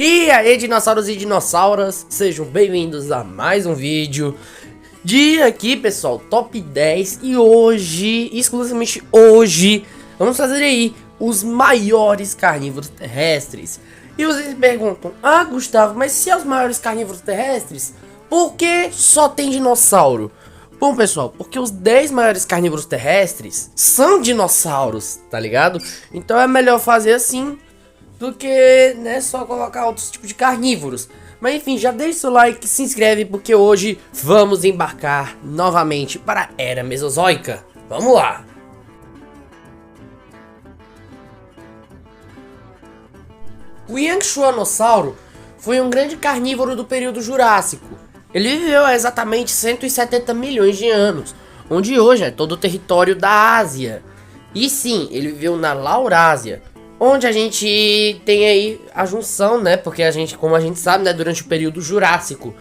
E aí, dinossauros e dinossauras, sejam bem-vindos a mais um vídeo de aqui, pessoal, top 10. E hoje, exclusivamente hoje, vamos fazer aí os maiores carnívoros terrestres. E vocês perguntam, Gustavo, mas se é os maiores carnívoros terrestres, por que só tem dinossauro? Bom, pessoal, porque os 10 maiores carnívoros terrestres são dinossauros, tá ligado? Então é melhor fazer assim do que, né, só colocar outros tipos de carnívoros. Mas enfim, já deixa o like, se inscreve, porque hoje vamos embarcar novamente para a Era Mesozoica. Vamos lá! O Yangshuanossauro foi um grande carnívoro do período Jurássico. Ele viveu há exatamente 170 milhões de anos, onde hoje é todo o território da Ásia. E sim, ele viveu na Laurásia, onde a gente tem aí a junção, né? Porque a gente, como a gente sabe, né, durante o período Jurássico,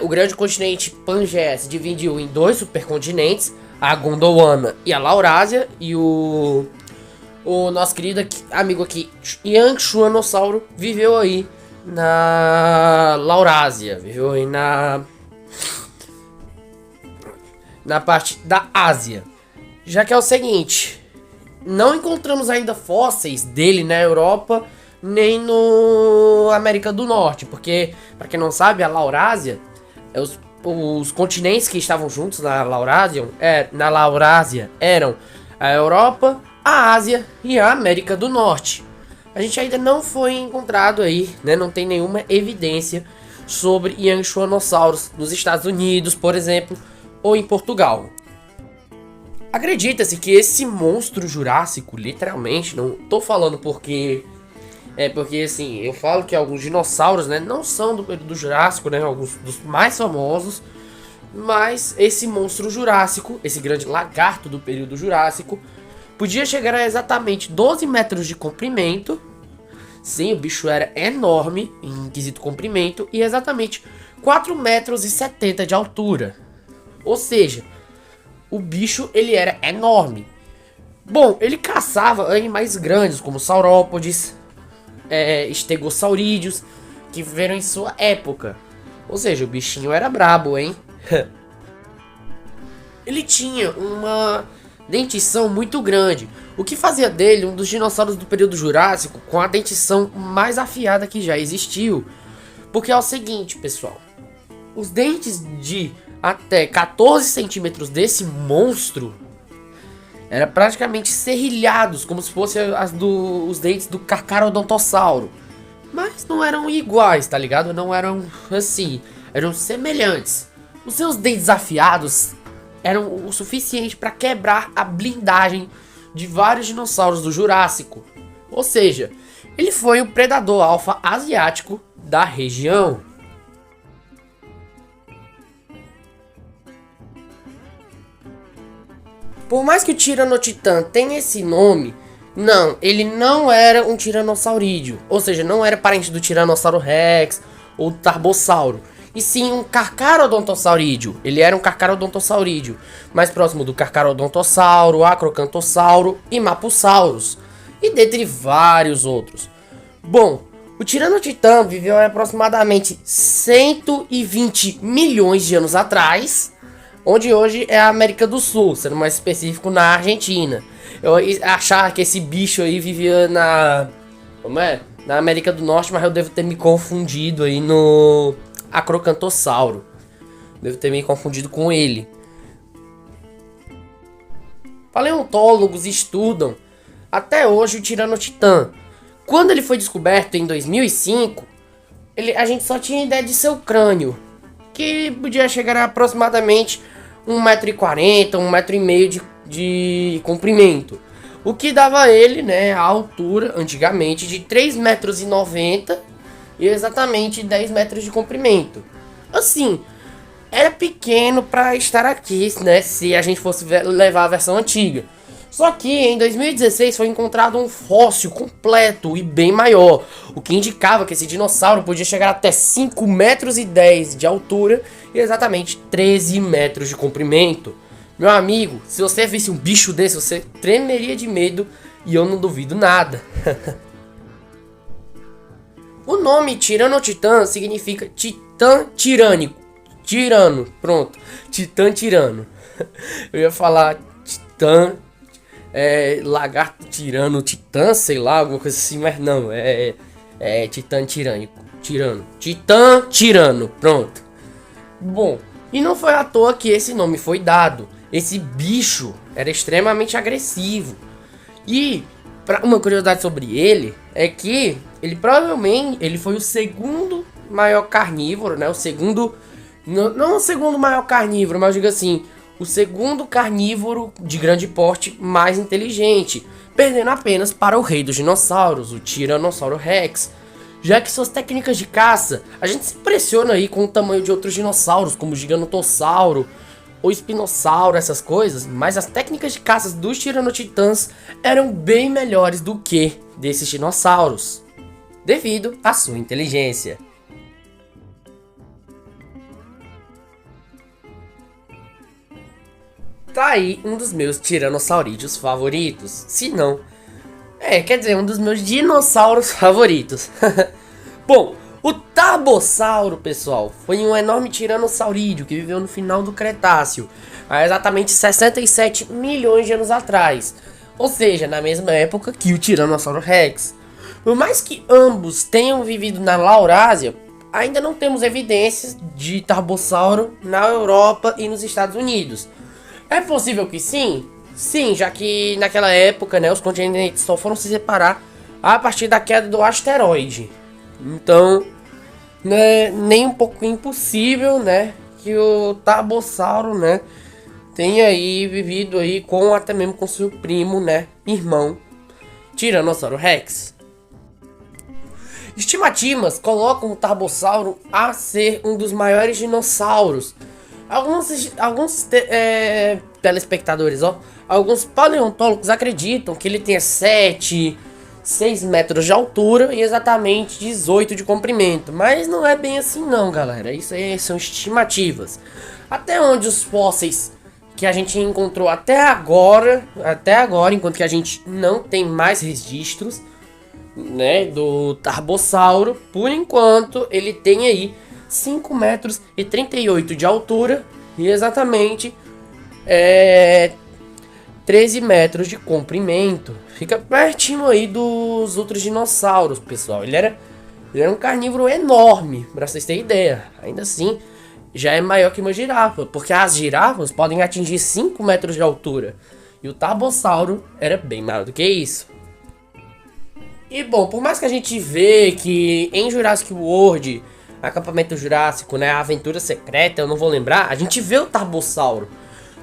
o grande continente Pangeia se dividiu em dois supercontinentes, a Gondwana e a Laurásia, e o nosso querido amigo aqui, Yangshuanossauro, viveu aí na Laurásia, viveu aí na parte da Ásia. Já que é o seguinte, não encontramos ainda fósseis dele na Europa, nem no América do Norte, porque, para quem não sabe, a Laurásia, os continentes que estavam juntos na Laurásia eram a Europa, a Ásia e a América do Norte. A gente ainda não foi encontrado aí, né? Não tem nenhuma evidência sobre Yangshuanossauros nos Estados Unidos, por exemplo, ou em Portugal. Acredita-se que esse monstro jurássico, literalmente, não tô falando porque assim, eu falo que alguns dinossauros, né, não são do período Jurássico, né, alguns dos mais famosos, mas esse monstro jurássico, esse grande lagarto do período Jurássico, podia chegar a exatamente 12 metros de comprimento. Sim, o bicho era enorme em quesito comprimento e exatamente 4,70 metros de altura. Ou seja, o bicho ele era enorme. Bom, ele caçava animais grandes como saurópodes, estegosaurídeos, que viveram em sua época. Ou seja, o bichinho era brabo, hein? Ele tinha uma dentição muito grande, o que fazia dele um dos dinossauros do período Jurássico com a dentição mais afiada que já existiu. Porque é o seguinte, pessoal, os dentes de até 14 centímetros desse monstro eram praticamente serrilhados, como se fossem os dentes do Carcharodontossauro. Mas não eram iguais, tá ligado? Não eram assim, eram semelhantes. Os seus dentes afiados eram o suficiente para quebrar a blindagem de vários dinossauros do Jurássico. Ou seja, ele foi o predador alfa asiático da região. Por mais que o Tiranotitan tenha esse nome, não, ele não era um tiranossaurídeo. Ou seja, não era parente do Tiranossauro Rex ou do Tarbossauro, e sim um Carcharodontosaurídeo. Ele era um Carcharodontosaurídeo, mais próximo do Carcharodontossauro, Acrocantossauro e Mapusaurus, e dentre vários outros. Bom, o Tiranotitan viveu aproximadamente 120 milhões de anos atrás, onde hoje é a América do Sul, sendo mais específico na Argentina. Eu achava que esse bicho aí vivia na América do Norte, mas eu devo ter me confundido aí no Acrocantossauro. Devo ter me confundido com ele. Paleontólogos estudam até hoje o Tiranotitan. Quando ele foi descoberto em 2005, a gente só tinha ideia de seu crânio, que podia chegar a aproximadamente 1,40 m, 1,5 m de comprimento. O que dava a ele, né, a altura, antigamente, de 3,90 m e exatamente 10 metros de comprimento. Assim, era pequeno para estar aqui, né, se a gente fosse levar a versão antiga. Só que em 2016 foi encontrado um fóssil completo e bem maior, o que indicava que esse dinossauro podia chegar até 5,10 metros de altura e exatamente 13 metros de comprimento. Meu amigo, se você visse um bicho desse, você tremeria de medo, e eu não duvido nada. O nome Tiranotitã significa titã tirânico. Tirano, pronto. Titã tirano. Eu ia falar titã, lagarto tirano, titã, sei lá, alguma coisa assim, mas não, é titã tirânico. Tirano. Titã tirano, pronto. Bom, e não foi à toa que esse nome foi dado. Esse bicho era extremamente agressivo. E uma curiosidade sobre ele é que ele provavelmente ele foi o segundo maior carnívoro, né? O segundo, não o segundo maior carnívoro, mas diga assim, o segundo carnívoro de grande porte mais inteligente, perdendo apenas para o rei dos dinossauros, o Tiranossauro Rex. Já que suas técnicas de caça, a gente se impressiona aí com o tamanho de outros dinossauros, como o Gigantossauro ou Espinossauro, essas coisas, mas as técnicas de caça dos Tiranotitãs eram bem melhores do que desses dinossauros, devido à sua inteligência. Tá aí um dos meus tiranossaurídeos favoritos, se não, quer dizer, um dos meus dinossauros favoritos. Bom, o Tarbossauro, pessoal, foi um enorme tiranossaurídeo que viveu no final do Cretáceo, há exatamente 67 milhões de anos atrás, ou seja, na mesma época que o Tiranossauro Rex. Por mais que ambos tenham vivido na Laurásia, ainda não temos evidências de Tarbossauro na Europa e nos Estados Unidos. É possível que sim? Sim, já que naquela época, né, os continentes só foram se separar a partir da queda do asteroide. Então, não é nem um pouco impossível, né, que o Tarbossauro, né, tenha aí vivido aí com até mesmo com seu primo, né, irmão, Tiranossauro Rex. Estimativas colocam o Tarbossauro a ser um dos maiores dinossauros. Alguns telespectadores, alguns paleontólogos acreditam que ele tenha 6 metros de altura e exatamente 18 de comprimento. Mas não é bem assim não, galera. Isso aí são estimativas. Até onde os fósseis que a gente encontrou até agora, enquanto que a gente não tem mais registros, né, do Tarbossauro, por enquanto ele tem aí 5 metros e 38 de altura e exatamente 13 metros de comprimento. Fica pertinho aí dos outros dinossauros, pessoal. Ele era um carnívoro enorme, pra vocês terem ideia. Ainda assim, já é maior que uma girafa, porque as girafas podem atingir 5 metros de altura. E o Tarbossauro era bem maior do que isso. E bom, por mais que a gente vê que em Jurassic World, Acampamento Jurássico, né, a Aventura Secreta, eu não vou lembrar, a gente vê o Tarbossauro.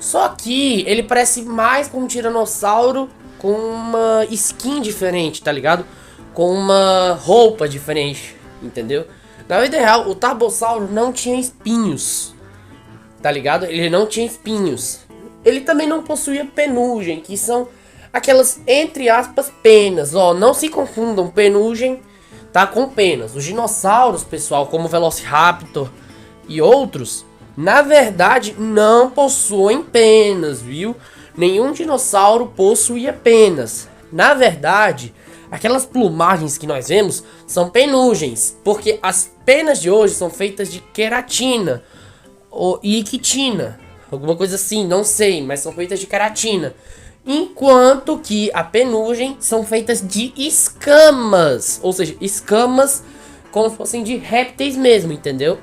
Só que ele parece mais com um tiranossauro com uma skin diferente, tá ligado? Com uma roupa diferente, entendeu? Na vida real, o Tarbossauro não tinha espinhos, tá ligado? Ele não tinha espinhos. Ele também não possuía penugem, que são aquelas, entre aspas, penas. Não se confundam penugem, tá, com penas. Os dinossauros, pessoal, como o Velociraptor e outros, na verdade, não possuem penas, viu? Nenhum dinossauro possuía penas. Na verdade, aquelas plumagens que nós vemos são penugens, porque as penas de hoje são feitas de queratina e quitina, alguma coisa assim, não sei, mas são feitas de queratina. Enquanto que a penugem são feitas de escamas, ou seja, escamas como se fossem de répteis mesmo, entendeu?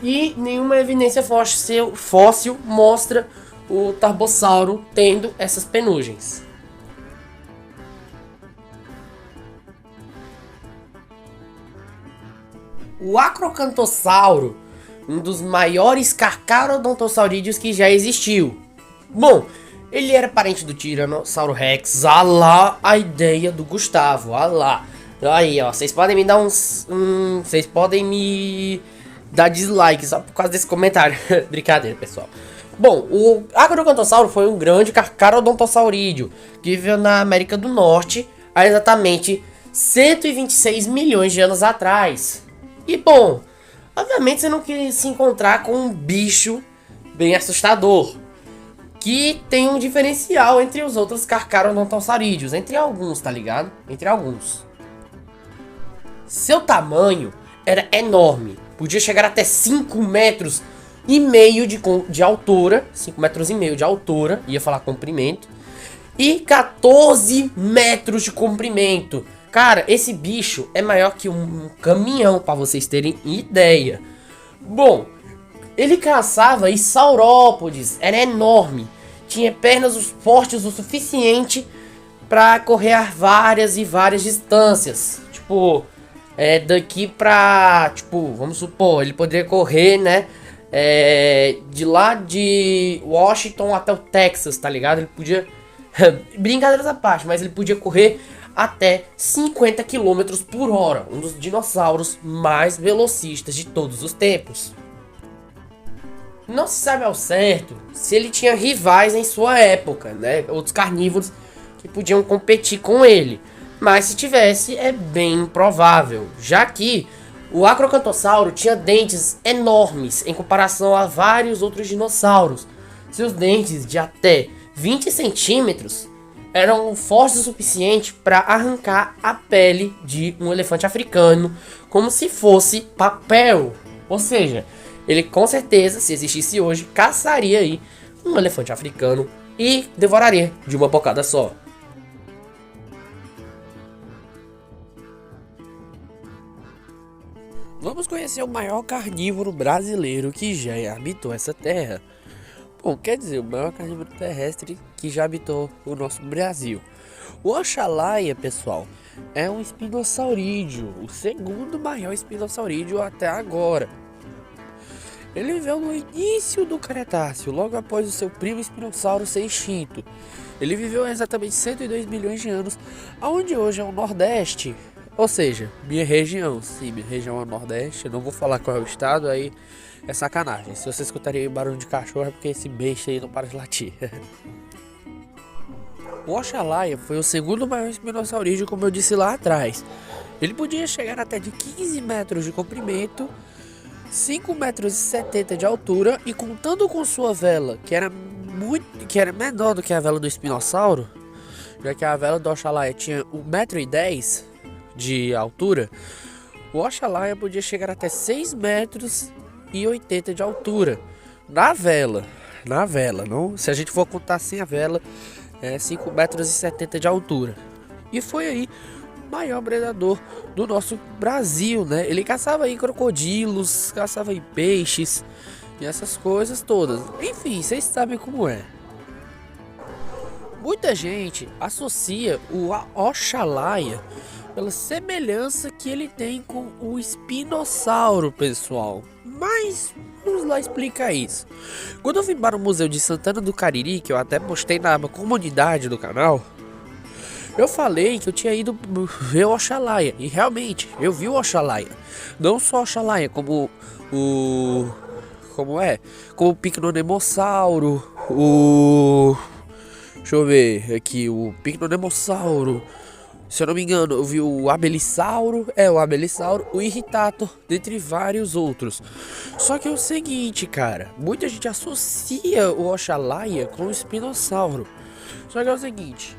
E nenhuma evidência fóssil mostra o Tarbossauro tendo essas penugens. O Acrocantossauro, um dos maiores carcharodontosaurídeos que já existiu. Bom, ele era parente do Tiranossauro Rex, lá a ideia do Gustavo, lá. Aí, vocês podem me dar vocês podem me dar dislike só por causa desse comentário. Brincadeira, pessoal. Bom, o Acrocantossauro foi um grande carcharodontosaurídeo que viveu na América do Norte há exatamente 126 milhões de anos atrás. E bom, obviamente você não quer se encontrar com um bicho bem assustador, que tem um diferencial entre os outros carcharodontosaurídeos, entre alguns, tá ligado? Entre alguns. Seu tamanho era enorme, podia chegar até 5,5 metros de altura, 5,5 metros de altura, ia falar comprimento, e 14 metros de comprimento. Cara, esse bicho é maior que um caminhão, para vocês terem ideia. Bom, ele caçava em saurópodes, era enorme, tinha pernas fortes o suficiente para correr a várias e várias distâncias. Tipo, daqui pra, tipo, vamos supor, ele poderia correr, né, de lá de Washington até o Texas, tá ligado? Ele podia, brincadeiras à parte, mas ele podia correr até 50 km por hora, um dos dinossauros mais velocistas de todos os tempos. Não se sabe ao certo se ele tinha rivais em sua época, né, outros carnívoros que podiam competir com ele. Mas se tivesse, é bem provável, já que o Acrocantossauro tinha dentes enormes em comparação a vários outros dinossauros. Seus dentes de até 20 centímetros eram fortes o suficiente para arrancar a pele de um elefante africano como se fosse papel. Ou seja, ele com certeza, se existisse hoje, caçaria aí um elefante africano e devoraria de uma bocada só. Vamos conhecer o maior carnívoro brasileiro que já habitou essa terra. Bom, quer dizer, o maior carnívoro terrestre que já habitou o nosso Brasil. O Oxalaia, pessoal, é um espinossaurídeo, o segundo maior espinossaurídeo até agora. Ele viveu no início do Cretáceo, logo após o seu primo espinossauro ser extinto. Ele viveu exatamente 102 milhões de anos, onde hoje é o Nordeste. Ou seja, minha região, sim, minha região é o Nordeste, eu não vou falar qual é o estado, aí é sacanagem. Se você escutaria barulho de cachorro é porque esse beijo aí não para de latir. O Oxalaia foi o segundo maior espinossaurídeo, como eu disse lá atrás. Ele podia chegar até de 15 metros de comprimento, 5,70 metros de altura e contando com sua vela, que era menor do que a vela do espinossauro, já que a vela do Oxalaia tinha 1,10 m de altura, o Oxalaia podia chegar até 6,80 metros de altura na vela, não, se a gente for contar sem a vela, 5,70 metros de altura. E foi aí o maior predador do nosso Brasil, né? Ele caçava aí crocodilos, caçava aí peixes e essas coisas todas. Enfim, vocês sabem como é. Muita gente associa o Oxalaia pela semelhança que ele tem com o espinossauro, pessoal. Mas vamos lá explicar isso. Quando eu vim para o Museu de Santana do Cariri, que eu até postei na aba comunidade do canal, eu falei que eu tinha ido ver o Oxalaia. E realmente, eu vi o Oxalaia. Não só o Oxalaia, como o... Como o Picnonemossauro, deixa eu ver aqui, o Picnonemossauro. Se eu não me engano, eu vi o Abelissauro, o Irritator, dentre vários outros. Só que é o seguinte, cara, muita gente associa o Oxalaia com o espinossauro. Só que é o seguinte,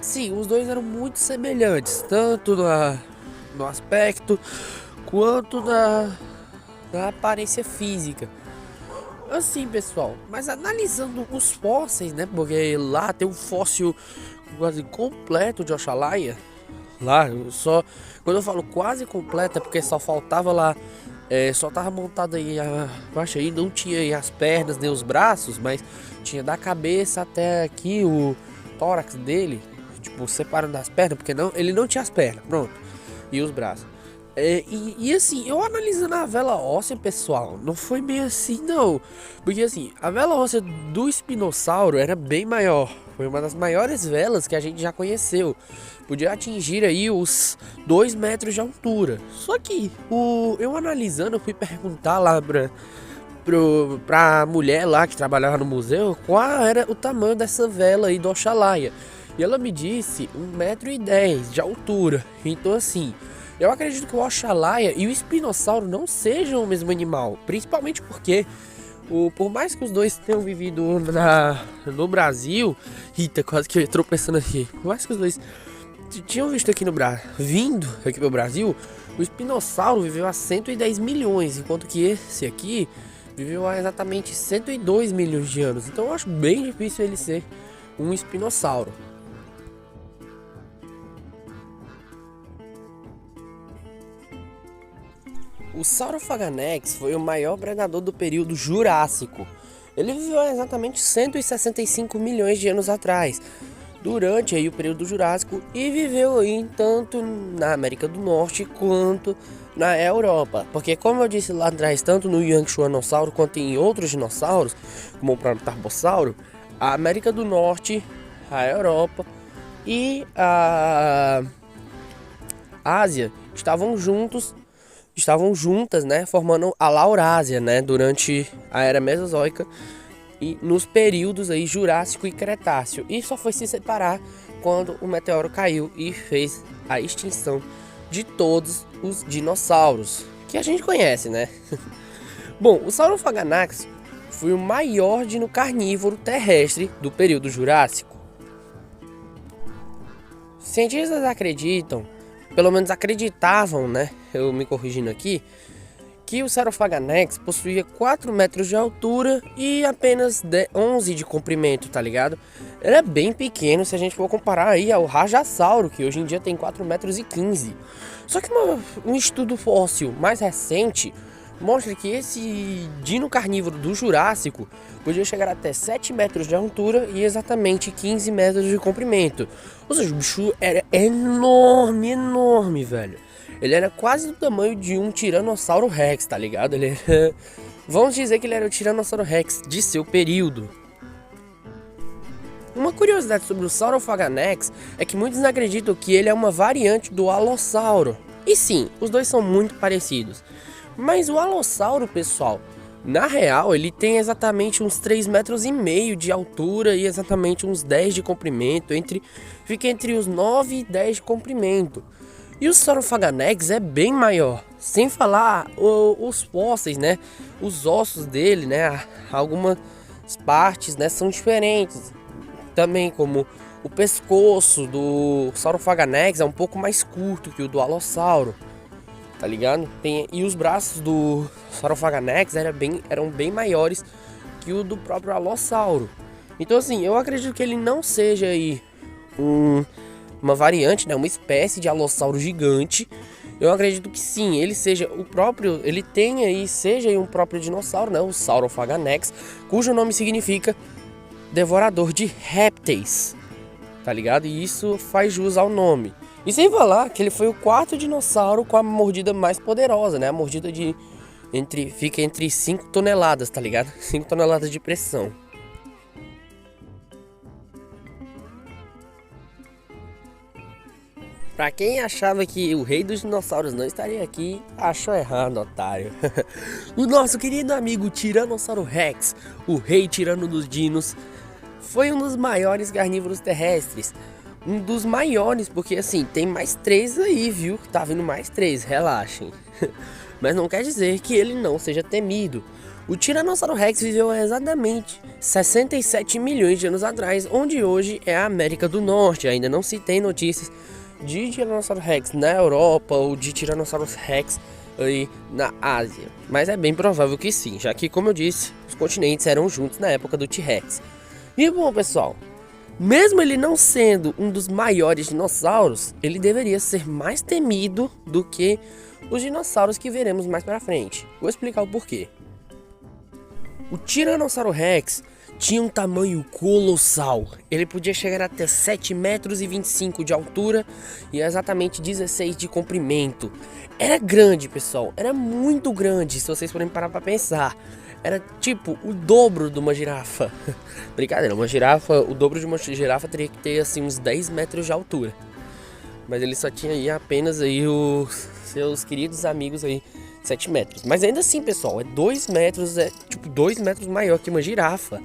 sim, os dois eram muito semelhantes, tanto no aspecto quanto na aparência física. Assim, pessoal, mas analisando os fósseis, né, porque lá tem um fóssil quase completo de Oxalaia. Lá, quando eu falo quase completa, é porque só faltava lá, só tava montado aí a baixa aí, não tinha aí as pernas nem os braços, mas tinha da cabeça até aqui o tórax dele, tipo, separando das pernas, porque ele não tinha as pernas, pronto, e os braços. E assim, eu analisando a vela óssea, pessoal, não foi bem assim não, porque assim, a vela óssea do espinossauro era bem maior, foi uma das maiores velas que a gente já conheceu, podia atingir aí os 2 metros de altura. Só que eu analisando, eu fui perguntar lá pra mulher lá que trabalhava no museu qual era o tamanho dessa vela aí do Oxalaia, e ela me disse 1,10 m de altura. Então assim, eu acredito que o Oxalaia e o espinossauro não sejam o mesmo animal, principalmente porque, por mais que os dois tenham vivido no Brasil, eita, quase que eu tropeçando aqui, por mais que os dois tinham visto aqui vindo aqui pro Brasil, O espinossauro viveu há 110 milhões, enquanto que esse aqui viveu há exatamente 102 milhões de anos. Então eu acho bem difícil ele ser um espinossauro. O Saurophaganex foi o maior predador do período Jurássico. Ele viveu há exatamente 165 milhões de anos atrás, durante aí o período Jurássico, e viveu aí tanto na América do Norte quanto na Europa. Porque como eu disse lá atrás, tanto no Yangshuanossauro quanto em outros dinossauros, como o próprio Tarbossauro, a América do Norte, a Europa e a Ásia estavam juntas, né, formando a Laurásia, né, durante a Era Mesozoica e nos períodos aí Jurássico e Cretáceo. E só foi se separar quando o meteoro caiu e fez a extinção de todos os dinossauros que a gente conhece, né? Bom, o Saurophaganex foi o maior dino carnívoro terrestre do período Jurássico. Cientistas acreditam, pelo menos acreditavam, né? Eu me corrigindo aqui, que o Saurophaganex possuía 4 metros de altura e apenas 11 de comprimento, tá ligado? Era bem pequeno se a gente for comparar aí ao Rajasauro, que hoje em dia tem 4 metros e 15. Só que um estudo fóssil mais recente mostra que esse dino carnívoro do Jurássico podia chegar até 7 metros de altura e exatamente 15 metros de comprimento. Ou seja, o bicho era enorme, velho. Ele era quase do tamanho de um Tiranossauro Rex, tá ligado? Ele era... Vamos dizer que ele era o Tiranossauro Rex de seu período. Uma curiosidade sobre o Saurophaganex é que muitos acreditam que ele é uma variante do Alossauro. E sim, os dois são muito parecidos. Mas o Alossauro, pessoal, na real ele tem exatamente uns 3,5 metros de altura e exatamente uns 10 de comprimento. Fica entre os 9 e 10 de comprimento. E o Saurophaganex é bem maior, sem falar os fósseis, né? Os ossos dele, né? Algumas partes, né, são diferentes. Também como o pescoço do Saurophaganex é um pouco mais curto que o do Alossauro, tá ligado? E os braços do Saurophaganex eram bem maiores que o do próprio Alossauro. Então assim, eu acredito que ele não seja aí uma variante, né, uma espécie de alossauro gigante. Eu acredito que sim, ele seja o próprio, ele tenha aí, seja aí um próprio dinossauro, né, o Saurophaganex, cujo nome significa devorador de répteis, tá ligado? E isso faz jus ao nome. E sem falar que ele foi o quarto dinossauro com a mordida mais poderosa, né, a mordida fica entre 5 toneladas, tá ligado? 5 toneladas de pressão. Pra quem achava que o rei dos dinossauros não estaria aqui, achou errado, otário. O nosso querido amigo Tiranossauro Rex, o rei tirano dos dinos, foi um dos maiores carnívoros terrestres. Um dos maiores, porque assim, tem mais 3 aí, viu? Tá vindo mais 3, relaxem. Mas não quer dizer que ele não seja temido. O Tiranossauro Rex viveu há exatamente 67 milhões de anos atrás, onde hoje é a América do Norte. Ainda não se tem notícias de Tiranossauro Rex na Europa ou de Tiranossauro Rex aí na Ásia, mas é bem provável que sim, já que, como eu disse, os continentes eram juntos na época do T-Rex. E bom, pessoal, mesmo ele não sendo um dos maiores dinossauros, ele deveria ser mais temido do que os dinossauros que veremos mais pra frente. Vou explicar o porquê. O Tiranossauro Rex tinha um tamanho colossal. Ele podia chegar até 7,25 metros de altura e exatamente 16 de comprimento. Era grande, pessoal. Era muito grande, se vocês forem parar pra pensar. Era tipo o dobro de uma girafa. Brincadeira, o dobro de uma girafa teria que ter assim uns 10 metros de altura. Mas ele só tinha aí apenas aí os seus queridos amigos aí 7 metros. Mas ainda assim, pessoal, é 2 metros, é tipo 2 metros maior que uma girafa.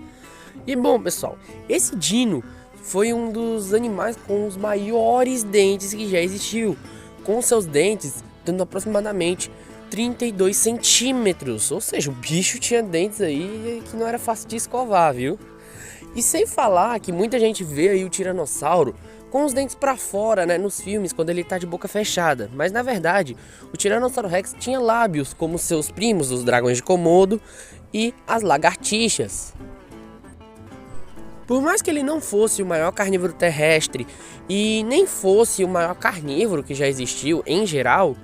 E bom, pessoal, esse dino foi um dos animais com os maiores dentes que já existiu, com seus dentes dando aproximadamente 32 centímetros, ou seja, o bicho tinha dentes aí que não era fácil de escovar, viu? E sem falar que muita gente vê aí o tiranossauro com os dentes pra fora, né, nos filmes, quando ele tá de boca fechada. Mas na verdade, o Tiranossauro Rex tinha lábios como seus primos, os dragões de Komodo e as lagartixas. Por mais que ele não fosse o maior carnívoro terrestre e nem fosse o maior carnívoro que já existiu em geral,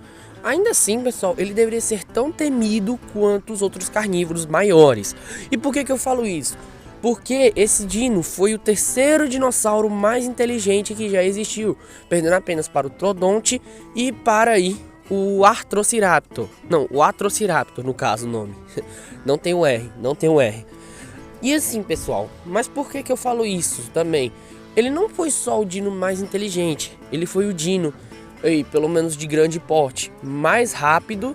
ainda assim, pessoal, ele deveria ser tão temido quanto os outros carnívoros maiores. E por que eu falo isso? Porque esse dino foi o terceiro dinossauro mais inteligente que já existiu, perdendo apenas para o Troodonte e para aí o Artrociraptor. Não, o Atrociraptor no caso o nome. Não tem o R, não tem o R. E assim, pessoal, mas por que eu falo isso também? Ele não foi só o dino mais inteligente, ele foi o dino, aí, pelo menos de grande porte, mais rápido,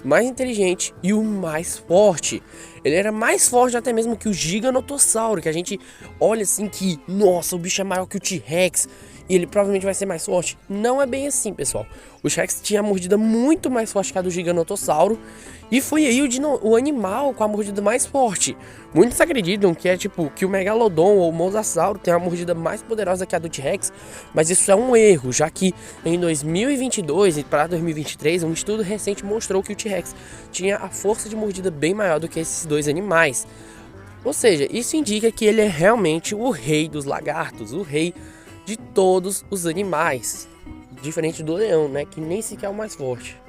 mais inteligente e o mais forte. Ele era mais forte até mesmo que o Giganotossauro, que a gente olha assim que, nossa, o bicho é maior que o T-Rex e ele provavelmente vai ser mais forte. Não é bem assim, pessoal. O T-Rex tinha a mordida muito mais forte que a do Giganotossauro e foi aí o animal com a mordida mais forte. Muitos acreditam que é tipo que o Megalodon ou o Mosasauro tem uma mordida mais poderosa que a do T-Rex, mas isso é um erro, já que em 2022 e para 2023 um estudo recente mostrou que o T-Rex tinha a força de mordida bem maior do que esses dois animais. Ou seja, isso indica que ele é realmente o rei dos lagartos, o rei de todos os animais, diferente do leão, né, que nem sequer é o mais forte.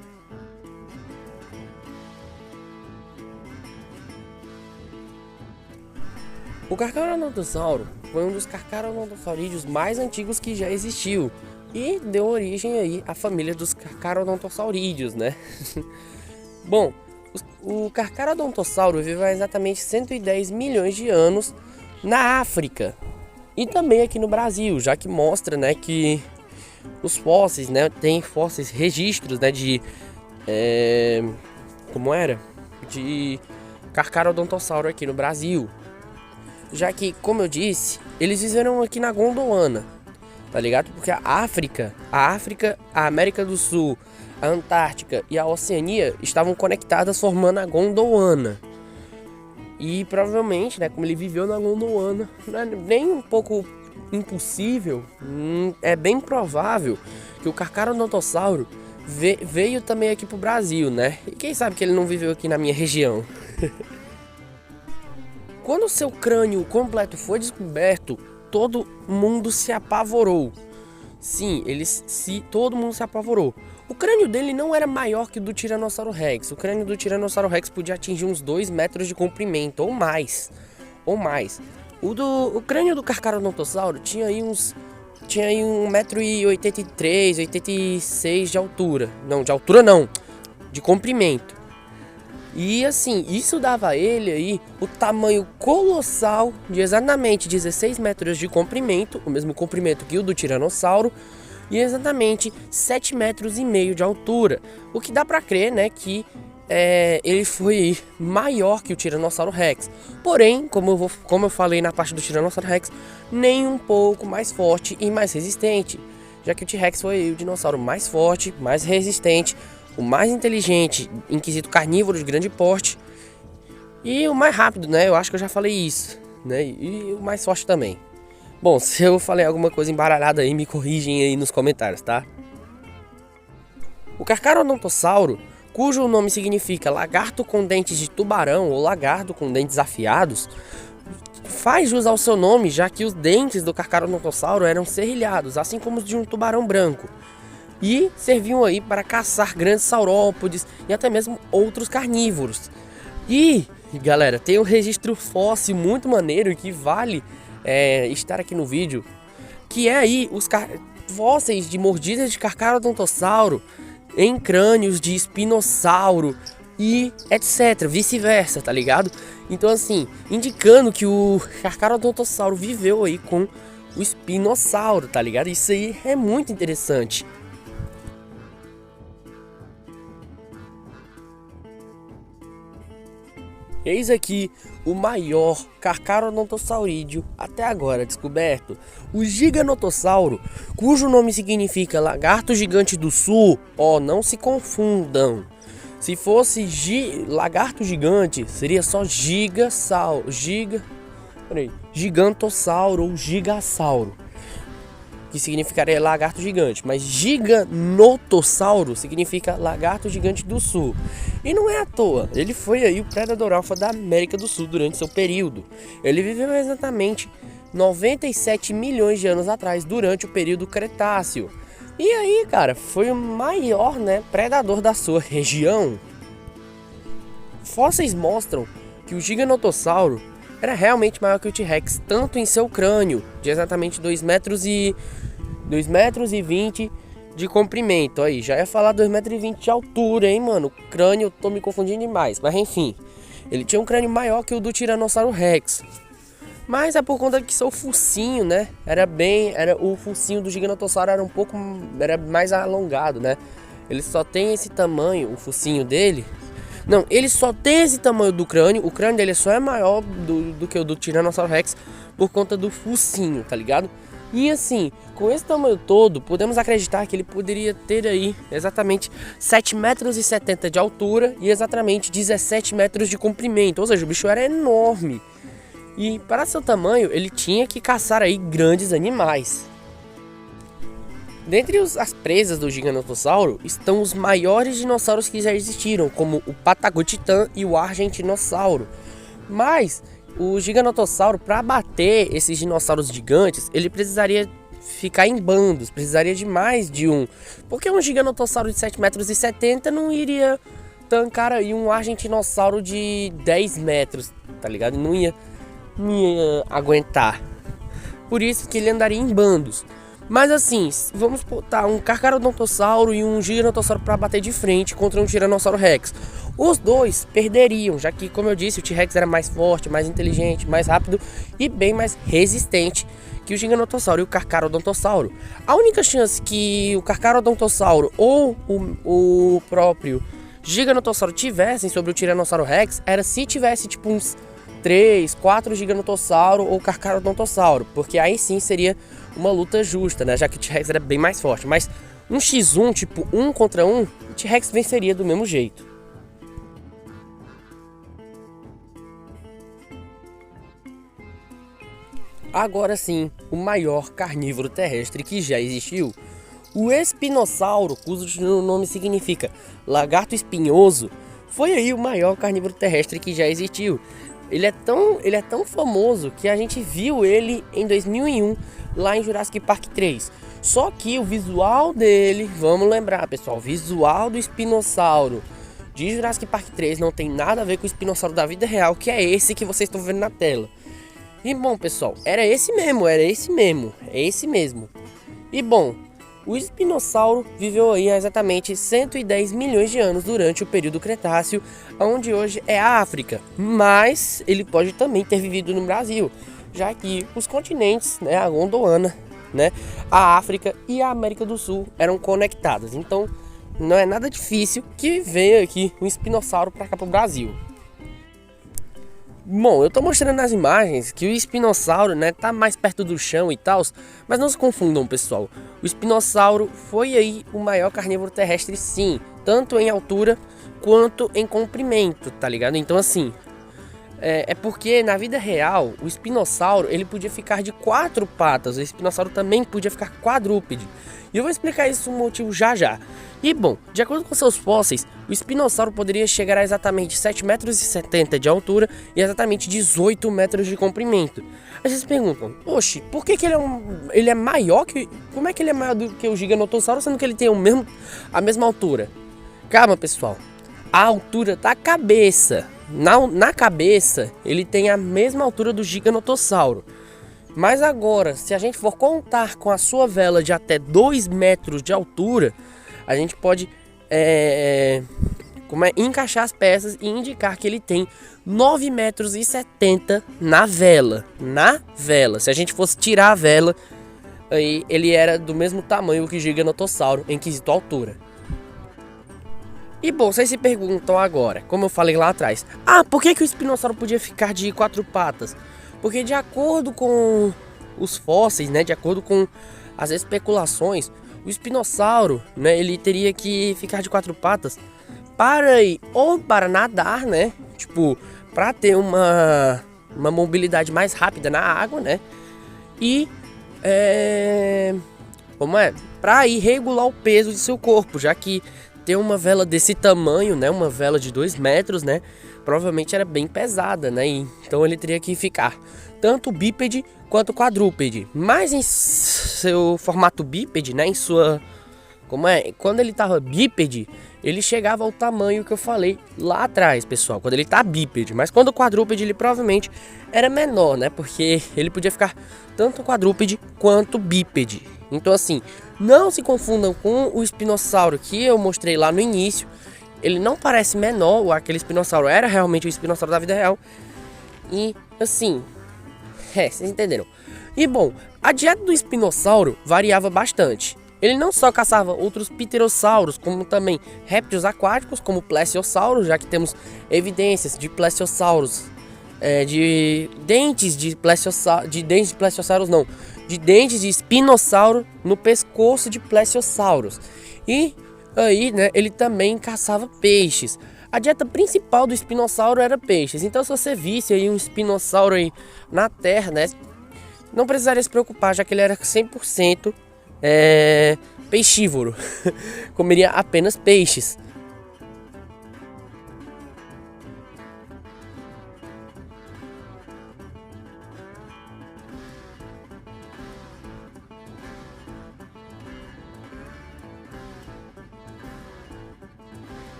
O Carcharodontosauro foi um dos carcharodontosaurídeos mais antigos que já existiu e deu origem aí à família dos Carcharodontosaurídeos, né? Bom, o Carcharodontossauro viveu há exatamente 110 milhões de anos na África e também aqui no Brasil, já que mostra, né, que os fósseis, né, tem fósseis, registros, né, de de Carcharodontossauro aqui no Brasil. Já que, como eu disse, eles viveram aqui na Gondwana, tá ligado? Porque a África, a América do Sul, a Antártica e a Oceania estavam conectadas formando a Gondwana. E provavelmente, né, como ele viveu na Gondwana, não é nem um pouco impossível, é bem provável que o Carcharodontossauro veio também aqui pro Brasil, né? E quem sabe que ele não viveu aqui na minha região. Quando seu crânio completo foi descoberto, todo mundo se apavorou. Sim, todo mundo se apavorou. O crânio dele não era maior que o do Tiranossauro Rex. O crânio do Tiranossauro Rex podia atingir uns 2 metros de comprimento, ou mais. O crânio do Carcharodontossauro tinha aí 1,83 m, 86 de altura. Não, de altura não, de comprimento. E assim, isso dava a ele aí o tamanho colossal de exatamente 16 metros de comprimento, o mesmo comprimento que o do Tiranossauro, e exatamente 7,5 metros de altura. O que dá pra crer, né, que ele foi maior que o Tiranossauro Rex. Porém, como eu falei na parte do Tiranossauro Rex, nem um pouco mais forte e mais resistente, já que o T-Rex foi o dinossauro mais forte, mais resistente, o mais inteligente em quesito carnívoro de grande porte e o mais rápido, né? Eu acho que eu já falei isso, né? E o mais forte também. Bom, se eu falei alguma coisa embaralhada aí, me corrigem aí nos comentários, tá? O Carcharodontossauro, cujo nome significa lagarto com dentes de tubarão ou lagarto com dentes afiados, faz jus ao seu nome, já que os dentes do Carcharodontossauro eram serrilhados, assim como os de um tubarão branco. E serviam aí para caçar grandes saurópodes e até mesmo outros carnívoros. E, galera, tem um registro fóssil muito maneiro que vale estar aqui no vídeo, que é aí os fósseis de mordidas de Carcharodontossauro em crânios de espinossauro e etc, vice-versa, tá ligado? Então assim, indicando que o Carcharodontossauro viveu aí com o espinossauro, tá ligado? Isso aí é muito interessante. Eis aqui o maior Carcharodontosaurídeo até agora descoberto, o Giganotossauro, cujo nome significa lagarto gigante do sul. Não se confundam. Se fosse lagarto gigante, seria só Peraí. Gigantossauro ou gigassauro, que significaria lagarto gigante, mas giganotossauro significa lagarto gigante do sul. E não é à toa, ele foi aí o predador alfa da América do Sul durante seu período. Ele viveu exatamente 97 milhões de anos atrás, durante o período Cretáceo. E aí, cara, foi o maior, predador da sua região. Fósseis mostram que o giganotossauro era realmente maior que o T-Rex, tanto em seu crânio, de exatamente 2,20 metros de comprimento. Aí, já ia falar 2,20 metros de altura, hein, mano? O crânio, eu tô me confundindo demais. Mas enfim, ele tinha um crânio maior que o do Tiranossauro Rex. Mas é por conta que seu focinho, o focinho do giganotossauro era mais alongado, né? Ele só tem esse tamanho, o focinho dele. Não, ele só tem esse tamanho do crânio. O crânio dele só é maior do que o do Tiranossauro Rex por conta do focinho, tá ligado? E assim, com esse tamanho todo, podemos acreditar que ele poderia ter aí exatamente 7,70 metros de altura e exatamente 17 metros de comprimento. Ou seja, o bicho era enorme. E para seu tamanho, ele tinha que caçar aí grandes animais. Dentre as presas do giganotossauro estão os maiores dinossauros que já existiram, como o Patagotitã e o Argentinossauro. Mas o giganotossauro, para bater esses dinossauros gigantes, ele precisaria ficar em bandos, precisaria de mais de um. Porque um giganotossauro de 7,70 metros não iria tancar aí um Argentinossauro de 10 metros, tá ligado? Não ia aguentar. Por isso que ele andaria em bandos. Mas assim, vamos botar um Carcharodontosauro e um Giganotossauro para bater de frente contra um Tiranossauro Rex. Os dois perderiam, já que, como eu disse, o T-Rex era mais forte, mais inteligente, mais rápido e bem mais resistente que o Giganotossauro e o Carcharodontossauro. A única chance que o Carcharodontossauro ou o próprio Giganotossauro tivessem sobre o Tiranossauro Rex era se tivesse tipo uns 3, 4 Giganotossauro ou Carcharodontossauro, porque aí sim seria uma luta justa, né? Já que o T-Rex era bem mais forte. Mas um x1, tipo 1 contra 1, o T-Rex venceria do mesmo jeito. Agora sim, o maior carnívoro terrestre que já existiu, o Espinossauro, cujo nome significa lagarto espinhoso, foi aí o maior carnívoro terrestre que já existiu. Ele é tão famoso que a gente viu ele em 2001 lá em Jurassic Park 3. Só que o visual dele, vamos lembrar, pessoal, o visual do espinossauro de Jurassic Park 3 não tem nada a ver com o espinossauro da vida real, que é esse que vocês estão vendo na tela. E bom, pessoal, é esse mesmo. E bom, o espinossauro viveu aí há exatamente 110 milhões de anos durante o período Cretáceo, onde hoje é a África. Mas ele pode também ter vivido no Brasil, já que os continentes, a Gondwana, a África e a América do Sul eram conectadas. Então não é nada difícil que venha aqui um espinossauro para cá pro Brasil. Bom, eu tô mostrando nas imagens que o espinossauro, tá mais perto do chão e tal, mas não se confundam, pessoal. O espinossauro foi aí o maior carnívoro terrestre, sim, tanto em altura quanto em comprimento, tá ligado? Então assim, é porque na vida real o espinossauro ele podia ficar de 4 patas, o espinossauro também podia ficar quadrúpede. E eu vou explicar isso um motivo já já. E bom, de acordo com seus fósseis, o espinossauro poderia chegar a exatamente 7,70 metros de altura e exatamente 18 metros de comprimento. Aí vocês perguntam, oxe, por que ele é maior que... Como é que ele é maior do que o Giganotossauro, sendo que ele tem a mesma altura? Calma, pessoal. A altura da cabeça. Na cabeça, ele tem a mesma altura do Giganotossauro. Mas agora, se a gente for contar com a sua vela de até 2 metros de altura, a gente pode encaixar as peças e indicar que ele tem 9,70 metros na vela. Se a gente fosse tirar a vela, aí ele era do mesmo tamanho que o Giganotossauro em quesito altura. E bom, vocês se perguntam agora, como eu falei lá atrás, por que o espinossauro podia ficar de 4 patas? Porque de acordo com os fósseis, de acordo com as especulações, o espinossauro, ele teria que ficar de 4 patas para nadar, tipo, para ter uma uma mobilidade mais rápida na água, né? E para ir regular o peso de seu corpo, já que ter uma vela desse tamanho, né, uma vela de 2 metros, né, provavelmente era bem pesada, né, então ele teria que ficar tanto bípede quanto quadrúpede, mas em seu formato bípede, né, quando ele tava bípede, ele chegava ao tamanho que eu falei lá atrás, pessoal, quando ele tá bípede, mas quando quadrúpede ele provavelmente era menor, né, porque ele podia ficar tanto quadrúpede quanto bípede. Então assim, não se confundam com o espinossauro que eu mostrei lá no início. Ele não parece menor, aquele espinossauro era realmente o espinossauro da vida real. E assim, vocês entenderam. E bom, a dieta do espinossauro variava bastante. Ele não só caçava outros pterossauros, como também répteis aquáticos, como plesiosauros, já que temos evidências de plesiosauros, de dentes de espinossauro no pescoço de plesiosauros. E aí, né, ele também caçava peixes. A dieta principal do espinossauro era peixes. Então, se você visse aí um espinossauro aí na terra, né, não precisaria se preocupar, já que ele era 100% peixívoro. Comeria apenas peixes.